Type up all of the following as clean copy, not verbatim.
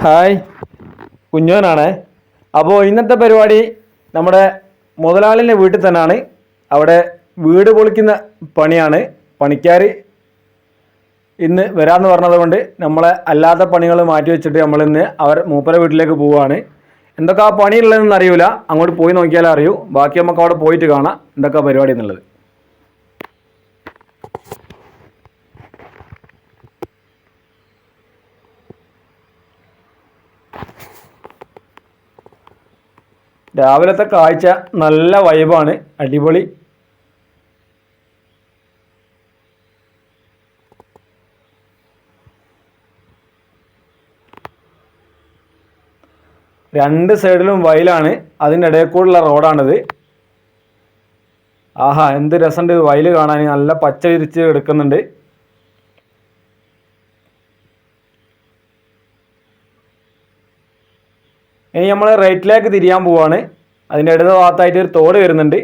Hi, കുഞ്ഞോനാണ്. അപ്പോൾ ഇന്നത്തെ പരിപാടി നമ്മുടെ മുതലാളിൻ്റെ വീട്ടിൽ തന്നെയാണ്. അവിടെ വീട് പൊളിക്കുന്ന പണിയാണ്. പണിക്കാർ ഇന്ന് വരാമെന്ന് പറഞ്ഞത് കൊണ്ട് നമ്മളെ അല്ലാത്ത പണികൾ മാറ്റി വെച്ചിട്ട് നമ്മളിന്ന് മൂപ്പര വീട്ടിലേക്ക് പോവുകയാണ്. എന്തൊക്കെ ആ പണിയുള്ളതെന്ന് അറിയില്ല, അങ്ങോട്ട് പോയി നോക്കിയാലേ അറിയൂ. ബാക്കി നമുക്ക് അവിടെ പോയിട്ട് കാണാം എന്തൊക്കെ പരിപാടി എന്നുള്ളത്. രാവിലത്തെ കാഴ്ച നല്ല വൈബാണ്, അടിപൊളി. രണ്ട് സൈഡിലും വയലാണ്, അതിൻ്റെ ഇടയിൽ കൂടെയുള്ള റോഡാണിത്. ആഹാ, എന്ത് രസമുണ്ട് വയൽ കാണാൻ, നല്ല പച്ച വിരിച്ച് എടുക്കുന്നുണ്ട്. ഇനി നമ്മൾ റൈറ്റിലേക്ക് തിരിയാൻ പോവാണ്. അതിൻ്റെ ഇടത് ഭാഗത്തായിട്ട് ഒരു തോട് വരുന്നുണ്ട്.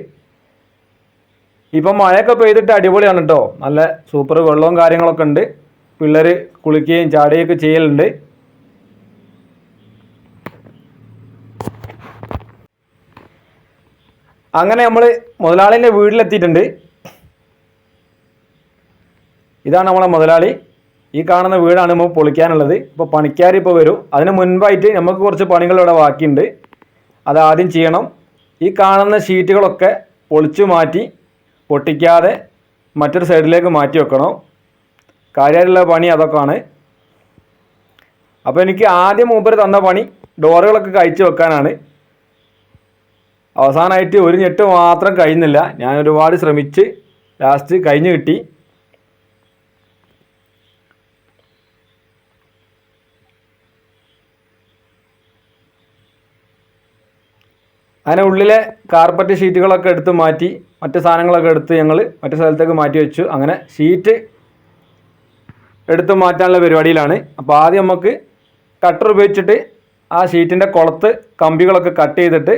ഇപ്പം മഴയൊക്കെ പെയ്തിട്ട് അടിപൊളിയാണ് കേട്ടോ, നല്ല സൂപ്പർ വെള്ളവും കാര്യങ്ങളൊക്കെ ഉണ്ട്. പിള്ളേർ കുളിക്കുകയും ചാടുകയൊക്കെ ചെയ്യലുണ്ട്. അങ്ങനെ നമ്മൾ മുതലാളിൻ്റെ വീട്ടിലെത്തിയിട്ടുണ്ട്. ഇതാണ് നമ്മളെ മുതലാളി. ഈ കാണുന്ന വീടാണ് നമ്മൾ പൊളിക്കാനുള്ളത്. ഇപ്പോൾ പണിക്കാർ ഇപ്പോൾ വരും. അതിന് മുൻപായിട്ട് നമുക്ക് കുറച്ച് പണികൾ ഇവിടെ ബാക്കിയുണ്ട്, അത് ആദ്യം ചെയ്യണം. ഈ കാണുന്ന ഷീറ്റുകളൊക്കെ പൊളിച്ചു മാറ്റി പൊട്ടിക്കാതെ മറ്റൊരു സൈഡിലേക്ക് മാറ്റി വെക്കണം. കാര്യമായിട്ടുള്ള പണി അതൊക്കെയാണ്. അപ്പോൾ എനിക്ക് ആദ്യം മൂപ്പര് തന്ന പണി ഡോറുകളൊക്കെ കഴിച്ച് വെക്കാനാണ്. അവസാനമായിട്ട് ഒരു ഞെട്ട് മാത്രം കഴിയുന്നില്ല. ഞാൻ ഒരുപാട് ശ്രമിച്ച് ലാസ്റ്റ് കഴിഞ്ഞ് കിട്ടി. അങ്ങനെ ഉള്ളിലെ കാർപ്പറ്റ് ഷീറ്റുകളൊക്കെ എടുത്ത് മാറ്റി മറ്റ് സാധനങ്ങളൊക്കെ എടുത്ത് ഞങ്ങൾ മറ്റു സ്ഥലത്തേക്ക് മാറ്റി വെച്ചു. അങ്ങനെ ഷീറ്റ് എടുത്ത് മാറ്റാനുള്ള പരിപാടിയിലാണ്. അപ്പോൾ ആദ്യം നമുക്ക് കട്ടർ ഉപയോഗിച്ചിട്ട് ആ ഷീറ്റിൻ്റെ കുളത്ത് കമ്പികളൊക്കെ കട്ട് ചെയ്തിട്ട്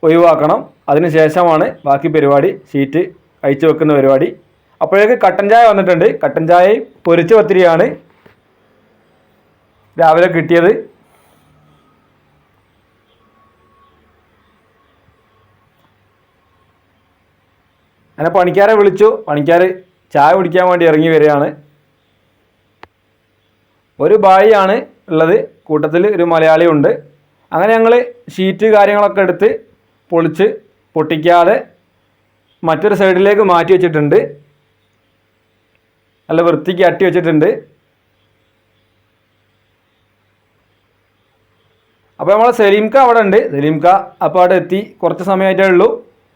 ഒഴിവാക്കണം. അതിന് ശേഷമാണ് ബാക്കി പരിപാടി, ഷീറ്റ് അയച്ചു വെക്കുന്ന പരിപാടി. അപ്പോഴേക്ക് കട്ടൻ ചായ വന്നിട്ടുണ്ട്. കട്ടൻ ചായയും പൊരിച്ച പത്തിരിയാണ് രാവിലെ കിട്ടിയത്. അങ്ങനെ പണിക്കാരെ വിളിച്ചു. പണിക്കാർ ചായ കുടിക്കാൻ വേണ്ടി ഇറങ്ങി വരികയാണ്. ഒരു ബായിയാണ് ഉള്ളത്, കൂട്ടത്തിൽ ഒരു മലയാളി ഉണ്ട്. അങ്ങനെ ഞങ്ങൾ ഷീറ്റ് കാര്യങ്ങളൊക്കെ എടുത്ത് പൊളിച്ച് പൊട്ടിക്കാതെ മറ്റൊരു സൈഡിലേക്ക് മാറ്റി വെച്ചിട്ടുണ്ട്. നല്ല വൃത്തിക്ക് അട്ടി വെച്ചിട്ടുണ്ട്. അപ്പോൾ നമ്മളെ സലീംക്ക അവിടെ ഉണ്ട്. സലീംക്ക അപ്പോൾ അവിടെ എത്തി, കുറച്ച് സമയമായിട്ടേ ഉള്ളൂ,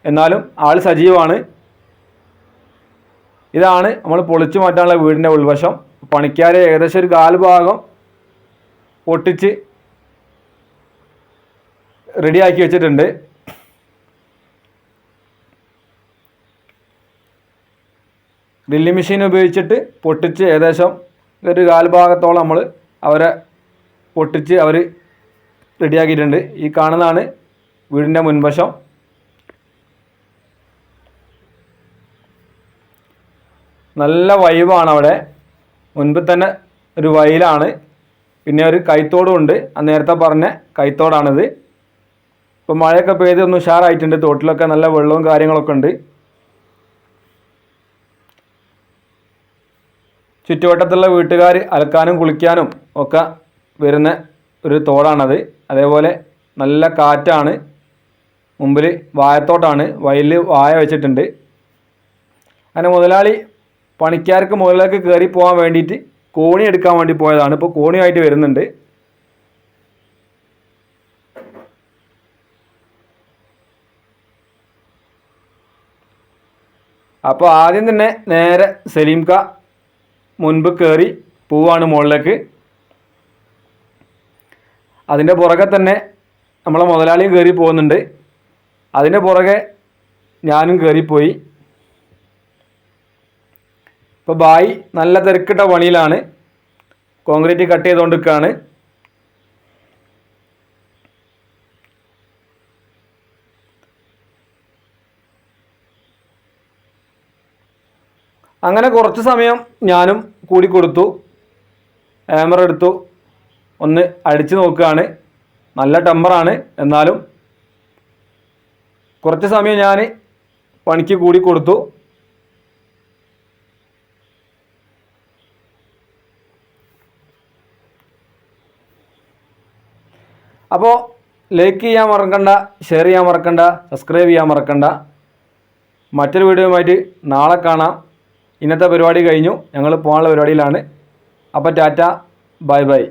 എന്നാലും ആൾ സജീവമാണ്. ഇതാണ് നമ്മൾ പൊളിച്ചു മാറ്റാനുള്ള വീടിൻ്റെ ഉൾവശം. പണിക്കാർ ഏകദേശം ഒരു 4 ഭാഗം പൊട്ടിച്ച് റെഡിയാക്കി വെച്ചിട്ടുണ്ട്. ഡ്രില്ലിംഗ് മെഷീൻ ഉപയോഗിച്ചിട്ട് പൊട്ടിച്ച് ഏകദേശം ഒരു 4 ഭാഗത്തോളം നമ്മൾ അവരെ പൊട്ടിച്ച് അവർ റെഡിയാക്കിയിട്ടുണ്ട്. ഈ കാണുന്നതാണ് വീടിൻ്റെ മുൻവശം. നല്ല വൈബാണ് അവിടെ. മുൻപിൽ തന്നെ ഒരു വയലാണ്, പിന്നെ ഒരു കൈത്തോടും ഉണ്ട്. നേരത്തെ പറഞ്ഞ കൈത്തോടാണിത്. ഇപ്പം മഴയൊക്കെ പെയ്ത് ഒന്ന് ഉഷാറായിട്ടുണ്ട്. തോട്ടിലൊക്കെ നല്ല വെള്ളവും കാര്യങ്ങളൊക്കെ ഉണ്ട്. ചുറ്റുവട്ടത്തുള്ള വീട്ടുകാർ അലക്കാനും കുളിക്കാനും ഒക്കെ വരുന്ന ഒരു തോടാണത്. അതേപോലെ നല്ല കാറ്റാണ്. മുമ്പിൽ വാഴത്തോട്ടാണ്, വയലിൽ വാഴ വെച്ചിട്ടുണ്ട്. അങ്ങനെ മുതലാളി പണിക്കാർക്ക് മുകളിലേക്ക് കയറി പോകാൻ വേണ്ടിയിട്ട് കോണി എടുക്കാൻ വേണ്ടി പോയതാണ്. ഇപ്പോൾ കോണിയായിട്ട് വരുന്നുണ്ട്. അപ്പോൾ ആദ്യം തന്നെ നേരെ സലീംക്ക മുൻപ് കയറി പോവാണ് മുകളിലേക്ക്. അതിൻ്റെ പുറകെ തന്നെ നമ്മളെ മുതലാളിയും കയറി പോകുന്നുണ്ട്. അതിൻ്റെ പുറകെ ഞാനും കയറിപ്പോയി. ഇപ്പോൾ ബായി നല്ല തിരക്കിട്ട പണിയിലാണ്, കോൺക്രീറ്റ് കട്ട് ചെയ്തുകൊണ്ടിരിക്കുകയാണ്. അങ്ങനെ കുറച്ച് സമയം ഞാനും കൂടി കൊടുത്തു, ഹാമർ എടുത്തു, ഒന്ന് അടിച്ച് നോക്കുകയാണ്. നല്ല ടെമ്പറാണ്. എന്നാലും കുറച്ച് സമയം ഞാൻ പണിക്ക് കൂടി കൊടുത്തു. അപ്പോൾ ലൈക്ക് ചെയ്യാൻ മറക്കണ്ട, ഷെയർ ചെയ്യാൻ മറക്കണ്ട, സബ്സ്ക്രൈബ് ചെയ്യാൻ മറക്കണ്ട. മറ്റൊരു വീഡിയോയുമായിട്ട് നാളെ കാണാം. ഇന്നത്തെ പരിപാടി കഴിഞ്ഞു, ഞങ്ങൾ പോകാനുള്ള പരിപാടിയിലാണ്. അപ്പോൾ ടാറ്റ, ബൈ ബൈ.